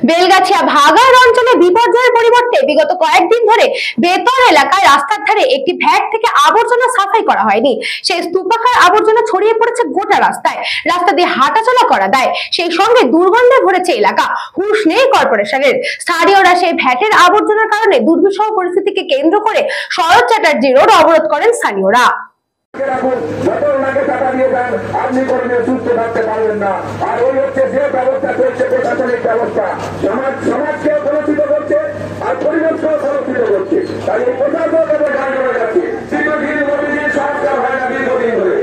বেলগাছিয়া ভাগাড় অঞ্চলে বিপর্যয়ের পরিবর্তে বিগত কয়েকদিন ধরে বেতর এলাকায় রাস্তার ধারে একটি ভ্যাট থেকে আবর্জনা সাফাই করা হয়নি। সেই স্তূপাকার আবর্জনা ছড়িয়ে পড়েছে গোটা রাস্তায়, রাস্তা দিয়ে হাঁটাচলা করা দেয়, সেই সঙ্গে দুর্গন্ধে ভরেছে এলাকা। হুঁশ নেই কর্পোরেশনের। স্থানীয়রা সেই ভ্যাটের আবর্জনার কারণে দুর্বিষহ পরিস্থিতিকে কেন্দ্র করে শরৎ চ্যাটার্জি রোড অবরোধ করেন স্থানীয়রা। আপনি কর্মে সুস্থ থাকতে পারবেন না। আর ওই হচ্ছে যে ব্যবস্থা চলছে প্রশাসনিক ব্যবস্থা সমাজকে কলুষিত করছে আর পরিবেশকেও কলুষিত করছে। তাই এই প্রশাসন গান করা যাচ্ছে দীর্ঘদিন মোদীজির সংস্কার হয় না দীর্ঘদিন ধরে।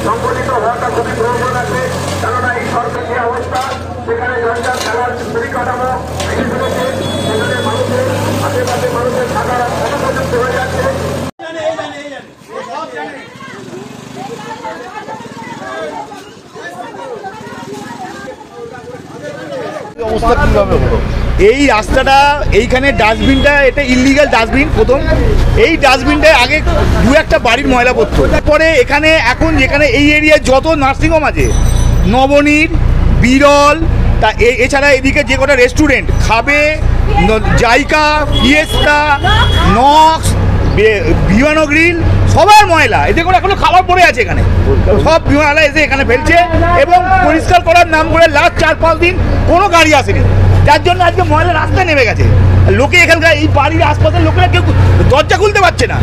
সংগঠিত হওয়াটা খুবই প্রয়োজন আছে, কেননা এই সরকারি অবস্থা সেখানে জঞ্জাল খেলার পরিকাঠামো সেখানে মানুষের আশেপাশে মানুষের থাকার অনুপযুক্ত হয়ে যাচ্ছে। এই রাস্তাটা এইখানে ডাস্টবিনটা এটা ইলিগাল ডাস্টবিন। প্রথম এই ডাস্টবিনটা আগে দু একটা বাড়ির ময়লা পড়তো, তারপরে এখানে এখন যেখানে এই এরিয়ায় যত নার্সিংহোম আছে, নবনীর, বিরল, তা এছাড়া এদিকে যে কটা রেস্টুরেন্ট খাবে, জাইকা, ফিয়েস্তা, নক্স, বিমানো গ্রিল, সবার ময়লা এতে করে এখনো খাবার পড়ে আছে এখানে। সব বিমানওয়ালা এসে এখানে ফেলছে এবং পরিষ্কার করার নাম করে লাস্ট 4-5 দিন কোনো গাড়ি আসেনি, যার জন্য আজকে ময়লা রাস্তায় নেমে গেছে। লোকে এখানকার এই বাড়ির আশপাশের লোকেরা কেউ দরজা খুলতে পারছে না।